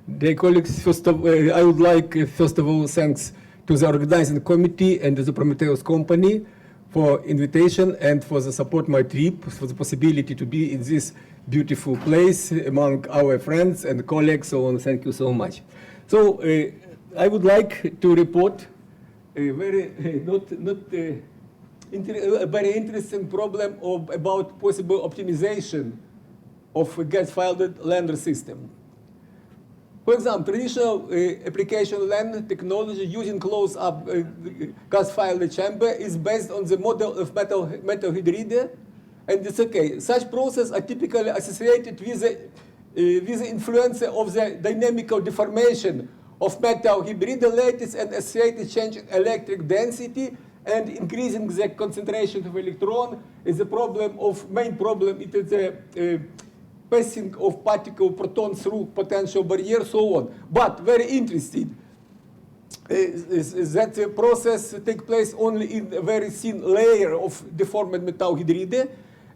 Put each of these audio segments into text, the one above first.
Dear colleagues, I would like, first of all, thanks to the organizing committee and to the Prometheus company for invitation and for the support my trip, for the possibility to be in this beautiful place among our friends and colleagues. So thank you so much. So I would like to report a very a very interesting problem about possible optimization of a gas-fired lander system. For example, traditional application LAN technology using close-up gas-fired chamber is based on the model of metal hydride, and it's okay. Such processes are typically associated with the influence of the dynamical deformation of metal hydride lattice and associated change in electric density and increasing the concentration of electron is the problem of main problem. It is the passing of particle proton through potential barrier, so on. But very interesting is that the process takes place only in a very thin layer of deformed metal hydride.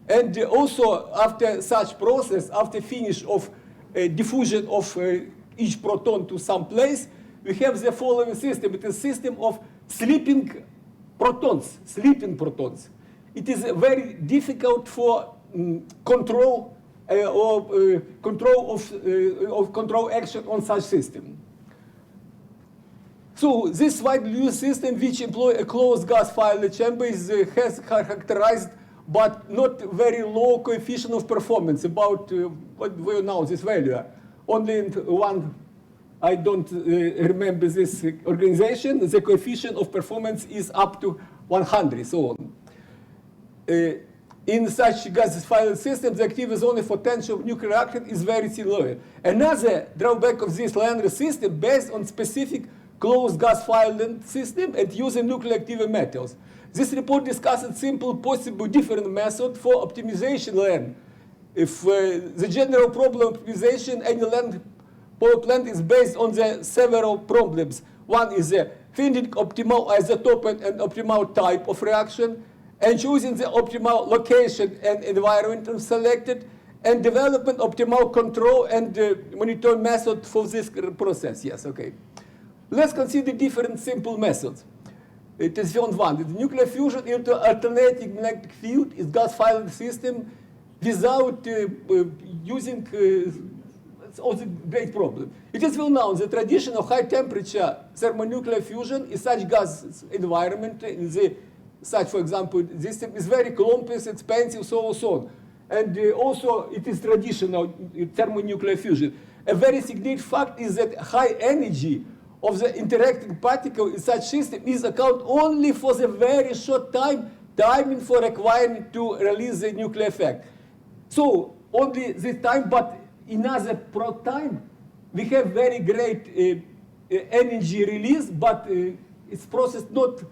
And also after such process, after finish of diffusion of each proton to some place, we have the following system. It is a system of sleeping protons. It is very difficult for control control action on such system. So this widely used system, which employ a closed gas-fired chamber, has characterized but not very low coefficient of performance. About what do you know this value? Only one, I don't remember this organization. The coefficient of performance is up to 100. So on. In such gas-fired systems, the activity zone potential of nuclear reaction is very similar. Another drawback of this lander system based on specific closed gas-fired system and using nuclear active metals. This report discusses simple possible different method for optimization LAN. If the general problem of optimization any LAN power plant is based on the several problems. One is finding optimal isotope and optimal type of reaction, and choosing the optimal location and environment selected, and development optimal control and monitor method for this process. Yes, okay. Let's consider different simple methods. It is one. The nuclear fusion into alternating magnetic field is gas-fired system without using it's also a great problem. It is well known the traditional high temperature thermonuclear fusion in such gas environment in the such, for example, this system is very complex, expensive, so on. And also, it is traditional thermonuclear fusion. A very significant fact is that high energy of the interacting particle in such system is account only for the very short timing for requiring to release the nuclear effect. So only this time, but in other time, we have very great energy release, but it's processed not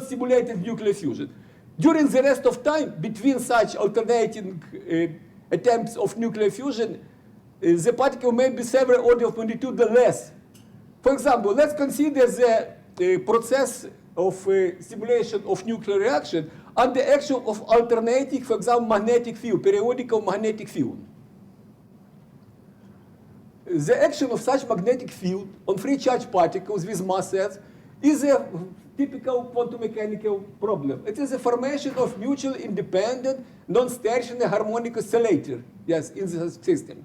simulated nuclear fusion. During the rest of time, between such alternating attempts of nuclear fusion, the particle may be several order of magnitude less. For example, let's consider the process of simulation of nuclear reaction under action of alternating, for example, magnetic field, periodical magnetic field. The action of such magnetic field on free charge particles with masses is a typical quantum mechanical problem. It is a formation of mutually independent, non-stationary harmonic oscillator, yes, in the system.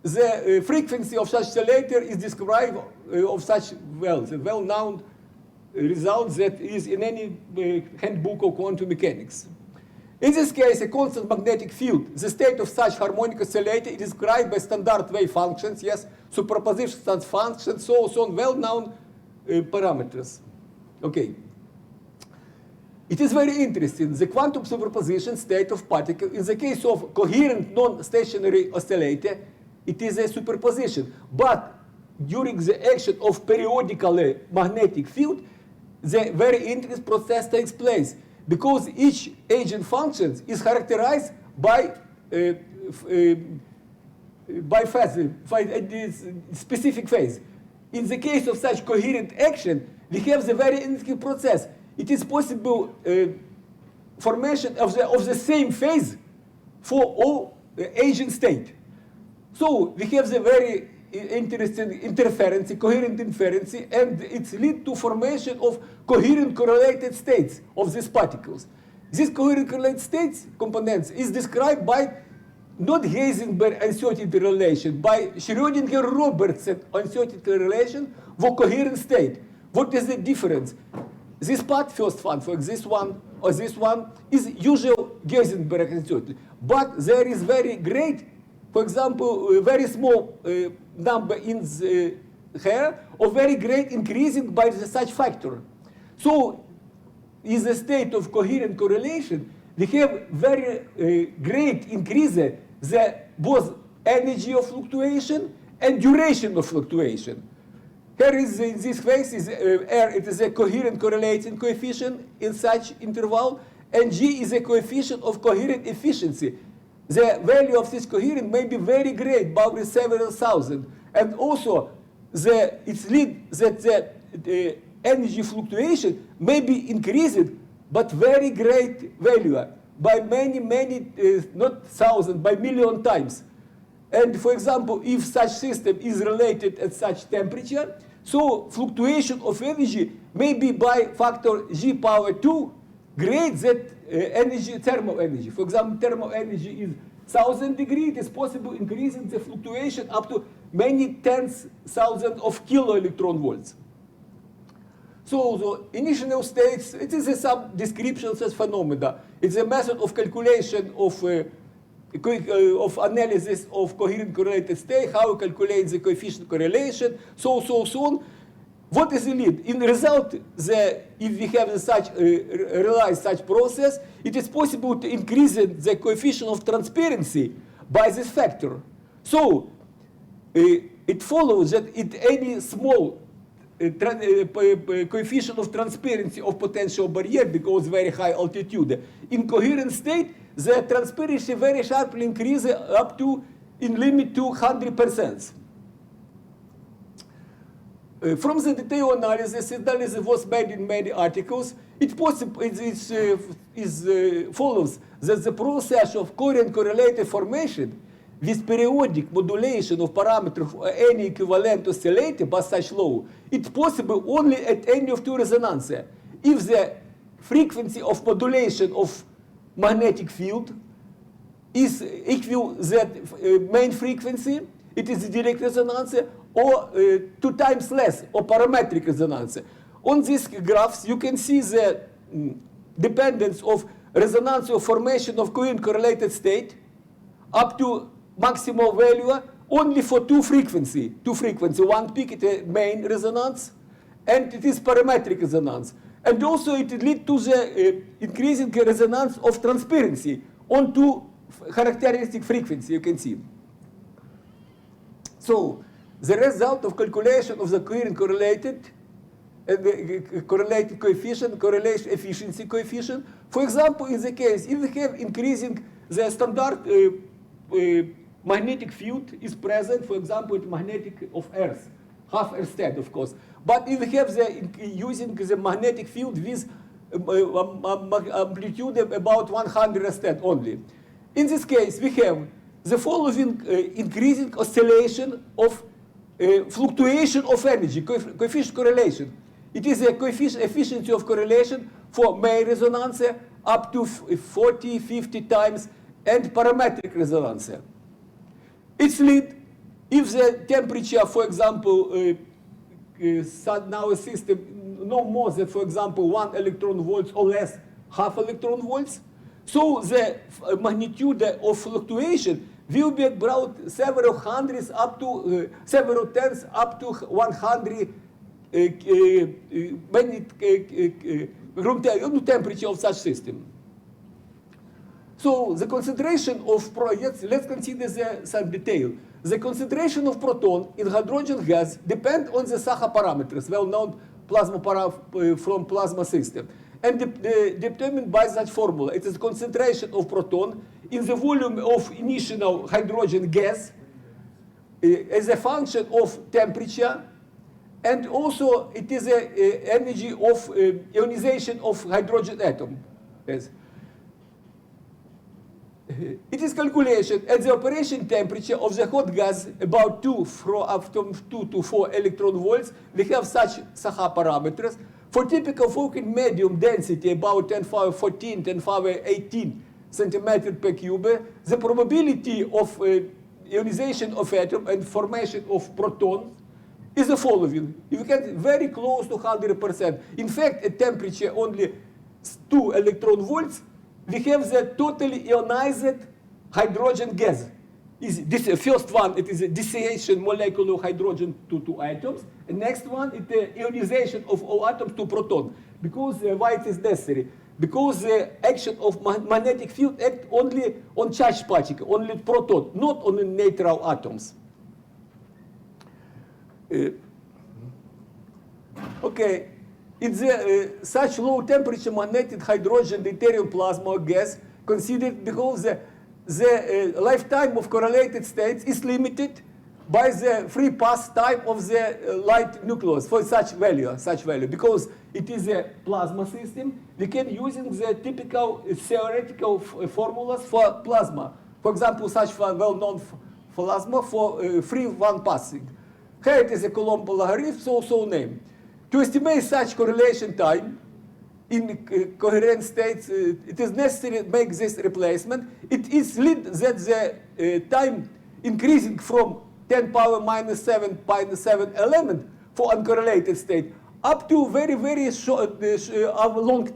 The frequency of such oscillator is described of such, the well-known result that is in any handbook of quantum mechanics. In this case, a constant magnetic field, the state of such harmonic oscillator is described by standard wave functions, yes, superposition functions, so on, well-known parameters. Okay. It is very interesting. The quantum superposition state of particle, in the case of coherent non-stationary oscillator, it is a superposition. But during the action of periodical magnetic field, the very interesting process takes place because each agent function is characterized by phase, by a specific phase. In the case of such coherent action, we have the very interesting process. It is possible formation of the same phase for all agent state. So we have the very interesting interference, coherent inference, and it's lead to formation of coherent correlated states of these particles. These coherent correlated states components is described by not Heisenberg uncertainty relation, by Schrödinger-Robertson uncertainty relation for coherent state. What is the difference? This part, first one, for this one or this one, is usual Heisenberg uncertainty. But there is very great, for example, a very small number in the here, or very great increasing by such factor. So, in the state of coherent correlation, we have very great increase the both energy of fluctuation and duration of fluctuation. Here is, in this case, is R, it is a coherent correlating coefficient in such interval, and G is a coefficient of coherent efficiency. The value of this coherent may be very great, probably several thousand. And also, it's lead that the energy fluctuation may be increased, but very great value by many, not thousand, by million times. And for example, if such system is related at such temperature, so fluctuation of energy may be by factor G power 2 great that energy, thermal energy. For example, thermal energy is 1,000 degrees. It is possible increasing the fluctuation up to many tens thousands of kilo electron volts. So the initial states, it is some descriptions as phenomena. It's a method of calculation of analysis of coherent correlated state, how you calculate the coefficient correlation, so on. What is the lead? In result, if we have realize such process, it is possible to increase the coefficient of transparency by this factor. So it follows that at any small coefficient of transparency of potential barrier because very high altitude, in coherent state, the transparency very sharply increases up to in limit to 100%. From the detailed analysis was made in many articles. It follows that the process of coherent correlated formation with periodic modulation of parameters for any equivalent oscillator by such law, it's possible only at any of two resonances. If the frequency of modulation of magnetic field is equal to that main frequency, it is a direct resonance, or 2 times less, or parametric resonance. On these graphs, you can see the dependence of resonance or formation of coherent correlated state up to maximal value only for two frequency. One peak is a main resonance, and it is parametric resonance. And also it leads to the increasing resonance of transparency on two characteristic frequency, you can see. So the result of calculation of the coherent correlated correlated coefficient, correlation efficiency coefficient. For example, in the case, if we have increasing the standard magnetic field is present, for example, with magnetic of Earth, half Earth, of course. But if we have using the magnetic field with amplitude about 100 Earth only. In this case, we have the following increasing oscillation of fluctuation of energy, coefficient correlation. It is a coefficient efficiency of correlation for main resonance up to 40, 50 times, and parametric resonance. It's lead if the temperature, for example, now a system no more than, for example, 1 electron volts or less, half electron volts. So the magnitude of fluctuation will be brought several hundreds up to several tens up to 100 room temperature of such system. So the concentration of let's consider some detail. The concentration of proton in hydrogen gas depend on the Saha parameters, well-known from plasma system, and determined by that formula. It is concentration of proton in the volume of initial hydrogen gas as a function of temperature, and also it is an energy of ionization of hydrogen atom. Yes. it is calculation at the operation temperature of the hot gas about 2 to 4 electron volts. We have such Saha parameters. For typical working medium density about 10 power 14, 10 power 18 centimeter per cube, the probability of ionization of atom and formation of proton is the following. You get very close to 100%. In fact, at temperature only 2 electron volts, we have the totally ionized hydrogen gas. This first one, it is a dissociation molecule of hydrogen to 2 atoms. The next one is the ionization of all atoms to proton. Because why it is necessary? Because the action of magnetic field act only on charged particle, only proton, not on the neutral atoms. Okay, it's such low temperature magnetic hydrogen deuterium plasma or gas considered because the lifetime of correlated states is limited by the free pass time of the light nucleus for such value. Because it is a plasma system, we can using the typical theoretical formulas for plasma. For example, such well-known plasma for free one passing. Here it is a Coulomb logarithm, so named. To estimate such correlation time in coherent states, it is necessary to make this replacement. It is lead that the time increasing from 10 power minus 7 element for uncorrelated state up to very short, long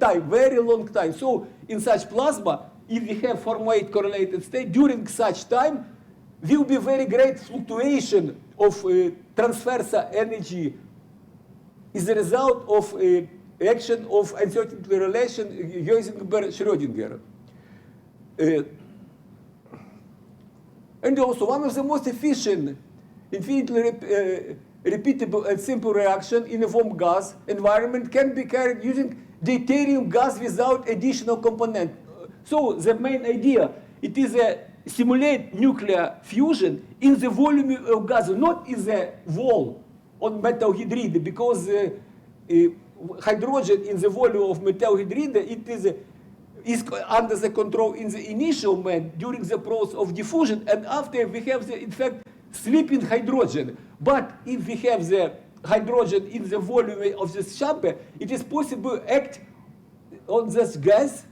time. So in such plasma, if we have formate correlated state, during such time, will be very great fluctuation of transversal energy is the result of action of uncertainty relation Heisenberg-Schrödinger. And also one of the most efficient, infinitely repeatable and simple reaction in a warm gas environment can be carried using deuterium gas without additional component. So the main idea, it is a simulate nuclear fusion in the volume of gas, not in the wall on metal hydride, because hydrogen in the volume of metal hydride, it is under the control in the initial moment during the process of diffusion, and after we have the, in fact, sleeping hydrogen. But if we have the hydrogen in the volume of this chamber, it is possible to act on this gas,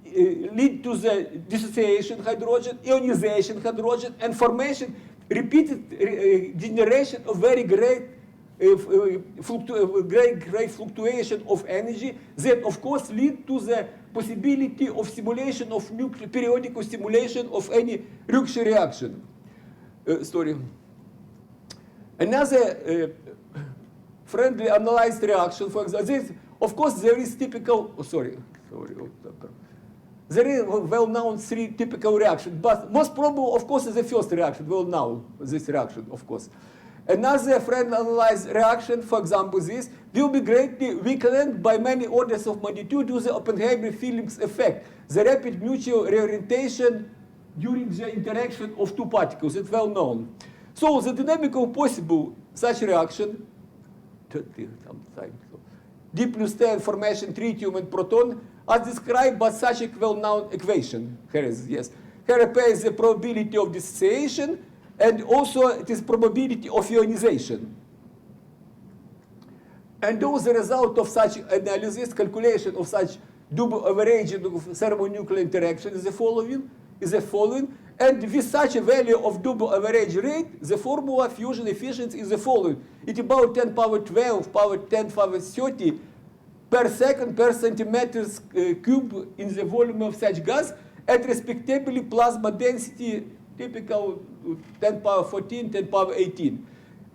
lead to the dissociation hydrogen, ionization hydrogen, and formation, repeated generation of very great fluctuation of energy that, of course, lead to the possibility of stimulation of periodic stimulation of any Russell reaction. Another friendly analyzed reaction, for example, this, of course, there is typical. There is well-known 3 typical reactions, but most probable, of course, is the first reaction. Well-known this reaction, of course. Another friendly analyzed reaction, for example, this will be greatly weakened by many orders of magnitude due to the Oppenheimer-Phillips effect, the rapid mutual reorientation during the interaction of 2 particles. It's well known. So the dynamic of possible such reaction, D plus 10 formation tritium and proton, as described by such a well-known equation. Here appears the probability of dissociation, and also it is probability of ionization. And as a result of such analysis, calculation of such double averaging of thermonuclear interaction is the following. And with such a value of double average rate, the formula fusion efficiency is the following. It's about 10 power 12, power 10 power 30 per second per centimeters cube in the volume of such gas at respectively plasma density typical 10 power 14, 10 power 18.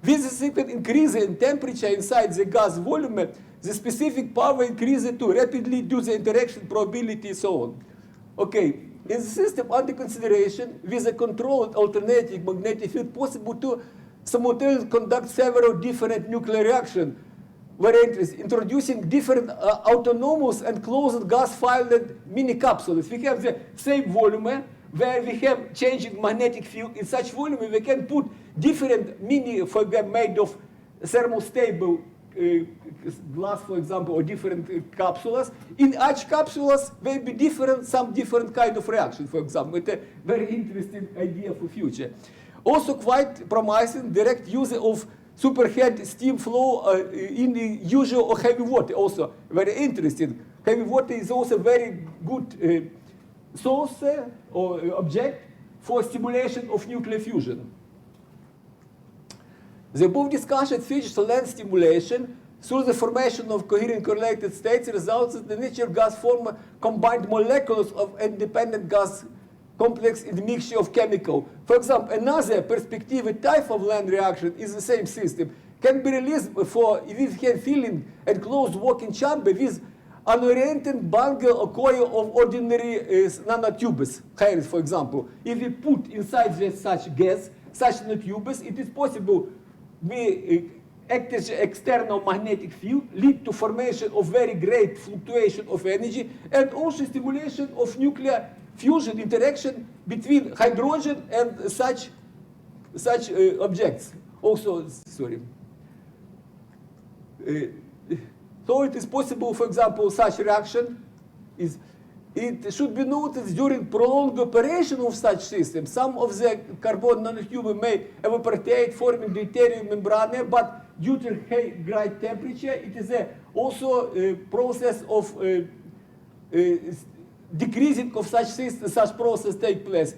With the second increase in temperature inside the gas volume, the specific power increases too rapidly due to the interaction probability and so on. Okay, in the system under consideration, with a controlled alternating magnetic field possible to simultaneously conduct several different nuclear reactions, introducing different autonomous and closed gas-filled mini capsules. We have the same volume where we have changing magnetic field. In such volume, we can put different mini, for example, made of thermostable glass, for example, or different capsules. In each capsules will be different, some different kind of reaction, for example. It's a very interesting idea for future. Also quite promising direct use of superhead steam flow in the usual or heavy water, also very interesting. Heavy water is also very good source or object for stimulation of nuclear fusion. The above discussion features land stimulation through the formation of coherent correlated states results in the natural gas form combined molecules of independent gas complex in the mixture of chemical. For example, another perspective type of land reaction is the same system can be released for with filling and closed working chamber with unoriented bundle or coil of ordinary nanotubes, hairs, for example. If we put inside such gas, such nanotubes, it is possible we active external magnetic field lead to formation of very great fluctuation of energy and also stimulation of nuclear fusion interaction between hydrogen and such objects. Also, sorry. So it is possible, for example, such reaction is. It should be noticed during prolonged operation of such system. Some of the carbon nanotube may evaporate, forming deuterium membrane, but due to high temperature, it is also a process of decreasing of such system, such process take place.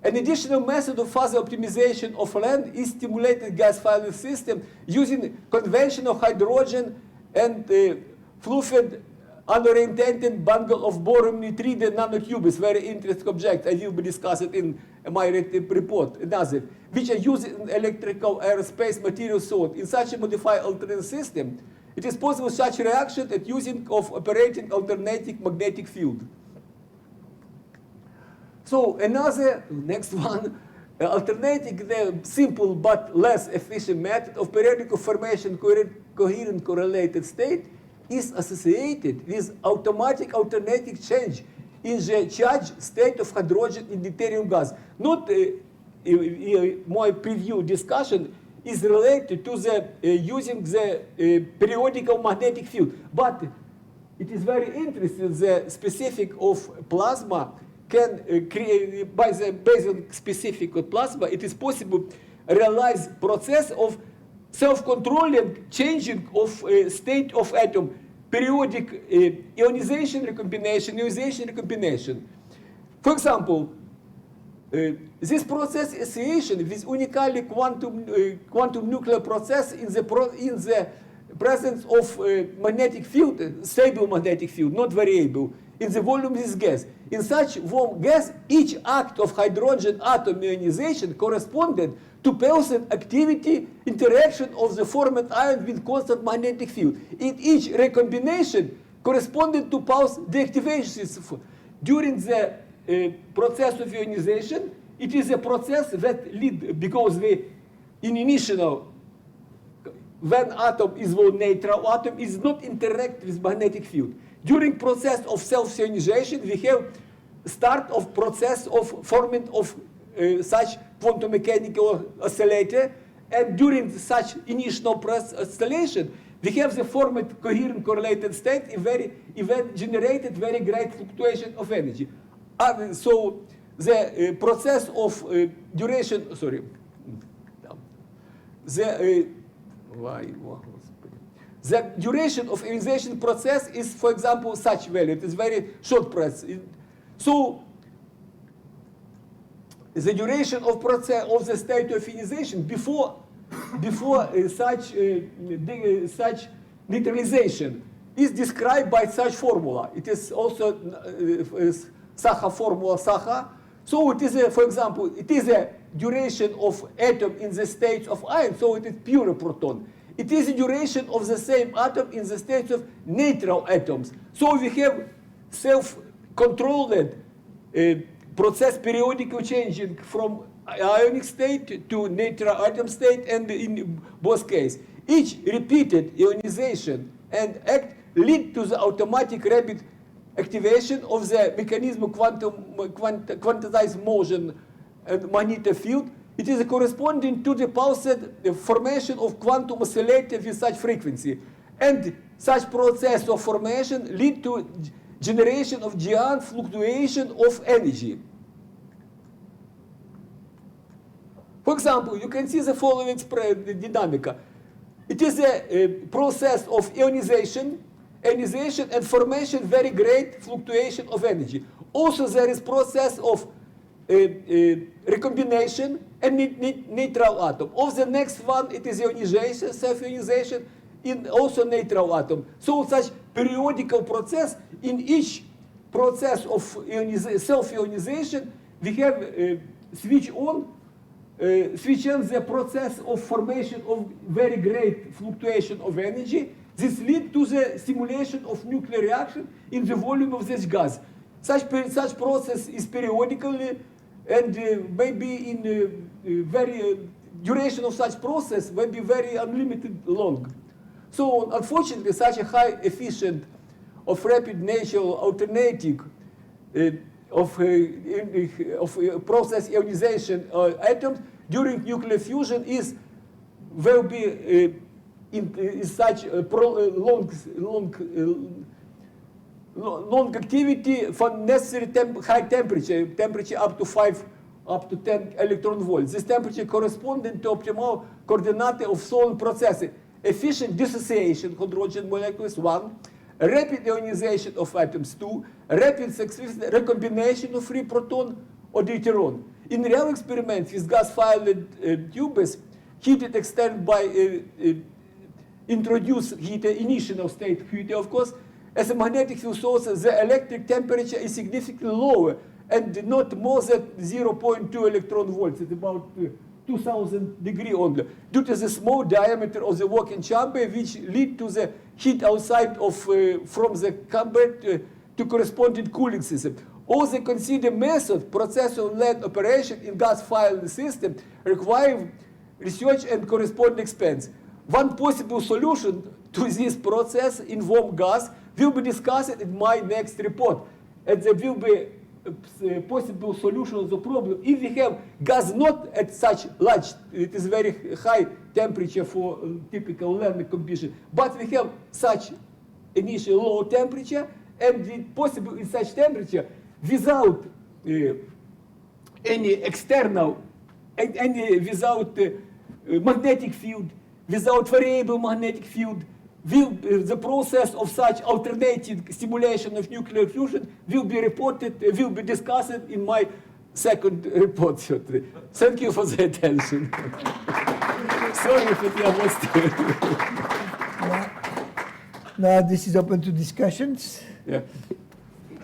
An additional method of further optimization of land is stimulated gas filing system using conventional hydrogen and fluid unoriented bundle of boron nitride nanotubes, very interesting object. I will be discussing in my report. Another, which are used in electrical aerospace material sort. In such a modified alternative system, it is possible such reaction at using of operating alternating magnetic field. So another, next one, alternating the simple but less efficient method of periodic formation coherent correlated state is associated with automatic alternating change in the charged state of hydrogen in deuterium gas. Not my preview discussion is related to the using the periodical magnetic field, but it is very interesting the specific of plasma can create by the basic specific of plasma. It is possible realize process of self-controlling changing of state of atom, periodic ionization recombination. For example, this process association with unically quantum nuclear process in the presence of magnetic field, stable magnetic field, not variable, in the volume of this gas. In such warm gas, each act of hydrogen atom ionization corresponded to Pulsar activity interaction of the formed ion with constant magnetic field. In each recombination corresponded to pulse deactivation. During the process of ionization, it is a process that lead because in initial when atom is neutral atom is not interact with magnetic field. During process of self-ionization, we have start of process of forming of such quantum mechanical oscillator, and during such initial oscillation, we have the formed coherent correlated state, event generated very great fluctuation of energy. So the process of duration, sorry, the duration of ionization process is, for example, such value. It is very short process. So the duration of process of the state of ionization before such neutralization is described by such formula. It is also Saha formula Saha. So it is, for example, it is a duration of atom in the state of ion, so it is pure proton. It is the duration of the same atom in the state of neutral atoms. So we have self-controlled process periodically changing from ionic state to neutral atom state, and in both cases. Each repeated ionization and act lead to the automatic rapid activation of the mechanism of quantized motion and magnetic field. It is corresponding to the pulsed formation of quantum oscillator with such frequency. And such process of formation lead to generation of giant fluctuation of energy. For example, you can see the following dynamic. It is a process of ionization and formation, very great fluctuation of energy. Also, there is process of recombination and neutral atom. Of the next one, it is ionization, self-ionization, in also neutral atom. So such periodical process, in each process of self-ionization, we have switch on the process of formation of very great fluctuation of energy. This leads to the stimulation of nuclear reaction in the volume of this gas. Such process is periodically and maybe in very duration of such process may be very unlimited long. So unfortunately, such a high efficient of rapid natural alternating of process ionization atoms during nuclear fusion will be in such long activity for necessary high temperature up to 10 electron volts. This temperature corresponding to optimal coordinate of solid processes. Efficient dissociation hydrogen molecules 1, rapid ionization of atoms 2, rapid successive recombination of free proton or deuteron. In real experiments with gas-filled tubes, heated extended by introduced heat, initial state heat, of course, as a magnetic field source, the electric temperature is significantly lower and not more than 0.2 electron volts. It's about 2000 degrees only, due to the small diameter of the working chamber, which lead to the heat outside of from the chamber to corresponding cooling system. All the considered method, processor-led operation in gas-fired system require research and corresponding expense. One possible solution to this process in warm gas will be discussed in my next report, and there will be a possible solution of the problem if we have gas not at such large, it is very high temperature for typical land condition, but we have such initial low temperature, and it possible in such temperature without any external, without magnetic field, without variable magnetic field, the process of such alternating stimulation of nuclear fusion will be reported, will be discussed in my second report. Thank you for the attention. Sorry if it was. Now this is open to discussions. Yeah.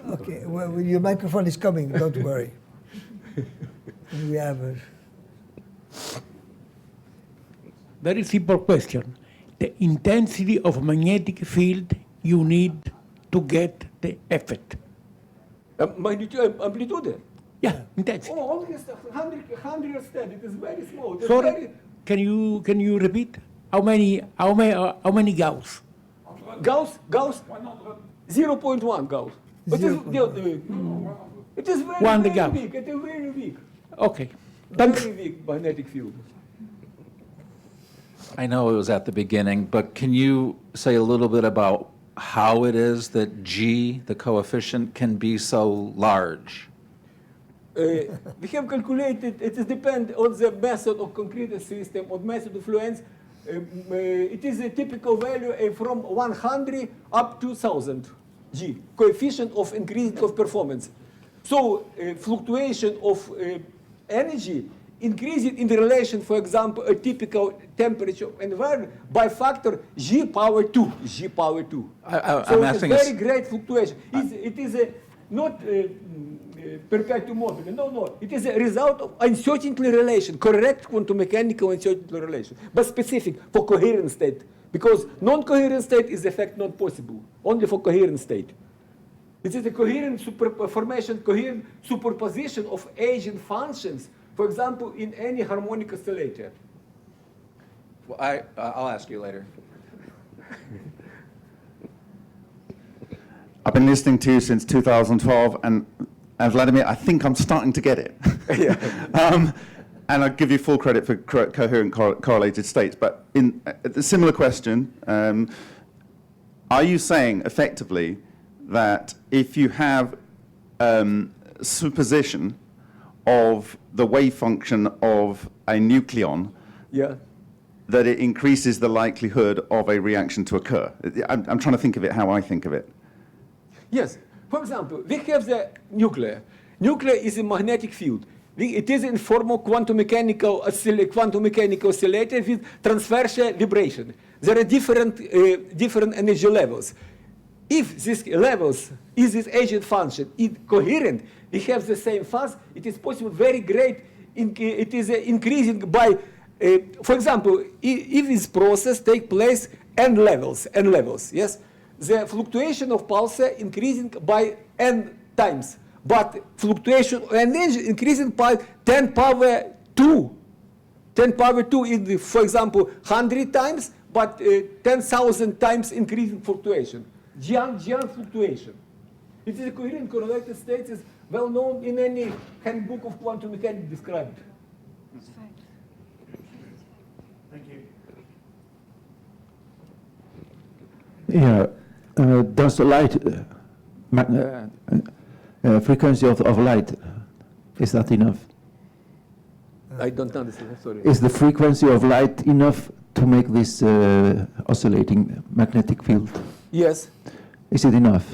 Okay, well, your microphone is coming, don't worry. We have a very simple question. The intensity of magnetic field you need to get the effect. Magnitude, amplitude? Yeah, intensity. Oh, only 100%. It is very small. It's Sorry, very can you repeat? How many Gauss? Gauss? 0.1 Gauss. It is very, One very Gauss. weak. It is very weak. Okay, thanks. Very weak magnetic field. I know it was at the beginning, but can you say a little bit about how it is that G, the coefficient, can be so large? We have calculated, it depends on the method of concrete system, or method of fluence. It is a typical value from 100 up to 1000 G, coefficient of increasing of performance. So fluctuation of energy increasing in the relation, for example, a typical temperature environment by factor G power 2. G power 2. I'm So asking it's very great fluctuation. It is not perpetuum mobile. No. It is a result of uncertainty relation, correct quantum mechanical uncertainty relation, but specific for coherent state. Because non-coherent state is in fact not possible, only for coherent state. It is a coherent formation, coherent superposition of agent functions, for example, in any harmonic oscillator. Well, I'll ask you later. I've been listening to you since 2012, and Vladimir, I think I'm starting to get it. Yeah. And I'll give you full credit for coherent correlated states. But in a similar question, Are you saying effectively that if you have superposition of the wave function of a nucleon, Yeah. that it increases the likelihood of a reaction to occur? I'm trying to think of it how I think of it. Yes. For example, we have the nuclear. Nuclear is a magnetic field. It is in form of quantum mechanical oscillator with transversal vibration. There are different energy levels. If these levels is this agent function is coherent, we have the same phase. It is possible very great. It is increasing by, for example, if this process take place n levels, yes, the fluctuation of pulse increasing by n times, but fluctuation of energy increasing by 10 power 2. 10 power 2 in, for example, 100 times, but 10,000 times increasing fluctuation. Giant fluctuation. It is a coherent correlated state, is well known in any handbook of quantum mechanics described. Yeah, does the light frequency of light, is that enough? I don't understand, sorry. Is the frequency of light enough to make this oscillating magnetic field? Yes. Is it enough?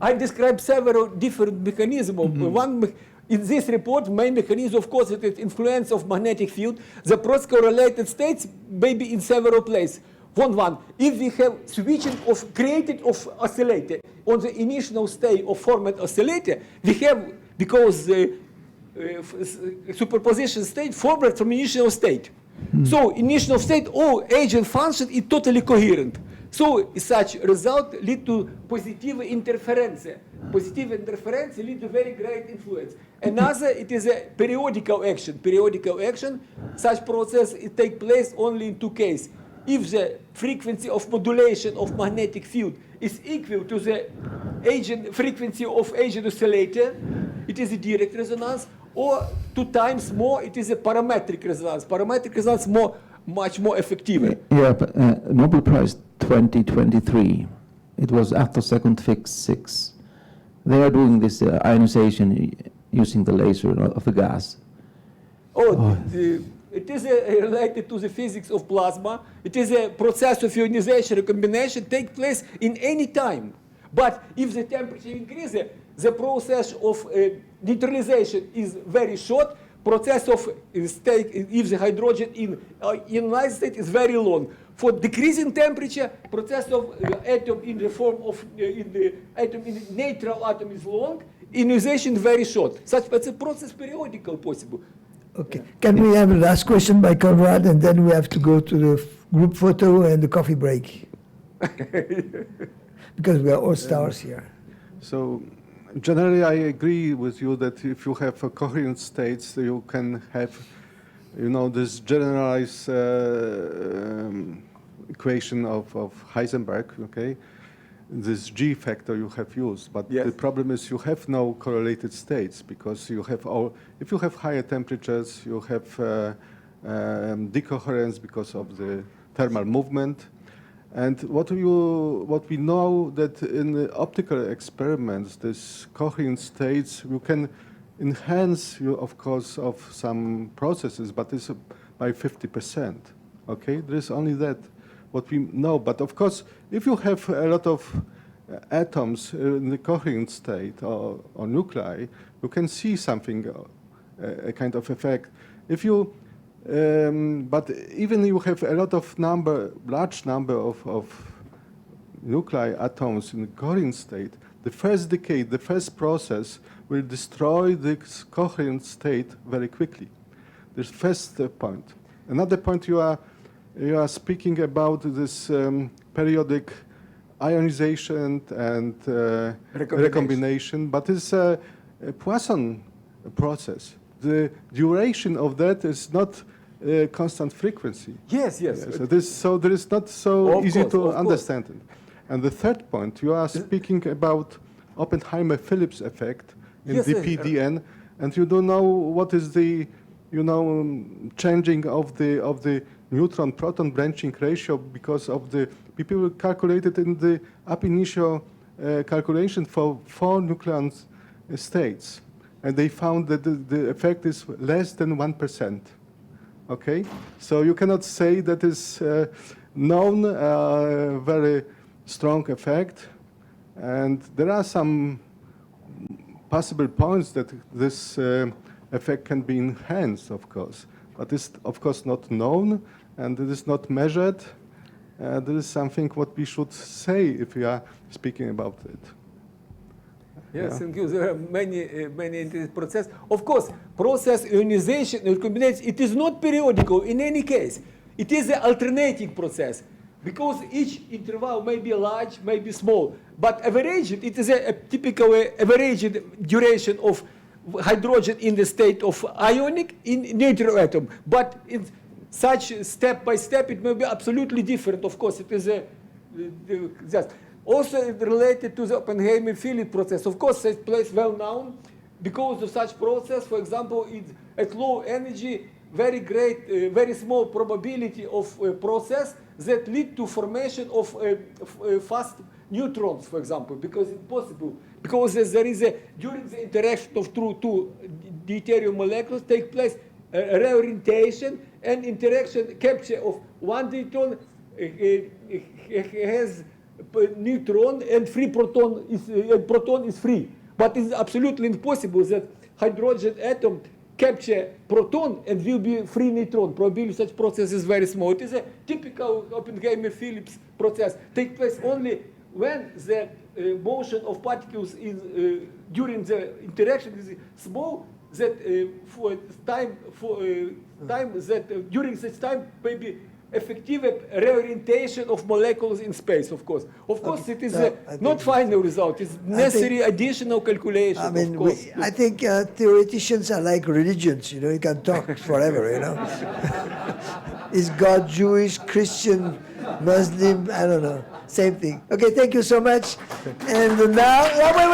I described several different mechanisms. One, in this report, main mechanism, of course, it is influence of magnetic field. The cross-correlated states may be in several places. One, if we have switching of created of oscillator on the initial state of format oscillator, we have, because the superposition state forward from initial state. So initial state, all agent function is totally coherent. So such result lead to positive interference. Positive interference lead to very great influence. Another, it is a periodical action. Periodical action, such process, it take place only in two cases. If the frequency of modulation of magnetic field is equal to the agent frequency of agent oscillator, it is a direct resonance, or 2 times more, it is a parametric resonance. Parametric resonance much more effective. Yeah, but Nobel Prize 2023, it was attosecond fix 6. They are doing this ionization using the laser of the gas. It is related to the physics of plasma. It is a process of ionization recombination take place in any time. But if the temperature increases, the process of neutralization is very short. Process of state, if the hydrogen in ionized state is very long. For decreasing temperature, process of atom in the form of atom in neutral atom is long. Ionization very short. But the process periodical possible. Okay. Can we have a last question by Conrad, and then we have to go to the group photo and the coffee break? Because we are all stars here. So generally, I agree with you that if you have a coherent states, you can have, this generalized equation of Heisenberg, okay? This G factor you have used, but yes. The problem is you have no correlated states because you have if you have higher temperatures, you have decoherence because of the thermal movement. And what we know that in the optical experiments, this coherent states, you can enhance, of course, of some processes, but it's by 50%. Okay, there is only that what we know. But of course, if you have a lot of atoms in the coherent state or nuclei, you can see something, a kind of effect. If you but even you have a lot of large number of nuclei atoms in the coherent state, the first decay, the first process will destroy this coherent state very quickly. This first point. Another point you are speaking about this periodic ionization and recombination, but it's a Poisson process. The duration of that is not constant frequency. Yes. So there is not so easy to of understand it. And the third point, you are speaking about Oppenheimer-Phillips effect in yes, DPDN, and you don't know what is the changing of the neutron-proton branching ratio because of the people calculated in the ab initio calculation for 4 nucleon states, and they found that the effect is less than 1%. Okay, so you cannot say that is known very strong effect, and there are some possible points that this effect can be enhanced, of course, but it's of course not known, and it is not measured. This is something what we should say if we are speaking about it. Yes, thank you. There are many interesting process. Of course, process ionization and combination, it is not periodical in any case. It is an alternating process because each interval may be large, may be small. But averaged, it is a typical averaged duration of hydrogen in the state of ionic in neutral atom. But in such step by step, it may be absolutely different. Of course, it is just. Also related to the Oppenheimer-Phillips process. Of course, it place well known because of such process. For example, it's at low energy, very great, very small probability of process that lead to formation of fast neutrons, for example, because it's possible. Because there is during the interaction of two deuterium molecules take place reorientation and interaction capture of one deuteron has neutron and free proton is free. But it's absolutely impossible that hydrogen atom capture proton and will be free neutron. Probability of such process is very small. It is a typical Oppenheimer-Phillips process. Takes place only when the motion of particles is during the interaction is small. That for time that during such time maybe effective reorientation of molecules in space, of course. Of course, it is not final result. It's necessary additional calculation, I mean, of course. I think theoreticians are like religions, you know, you can talk forever, you know. Is God Jewish, Christian, Muslim, I don't know, same thing. Okay, thank you so much. And now,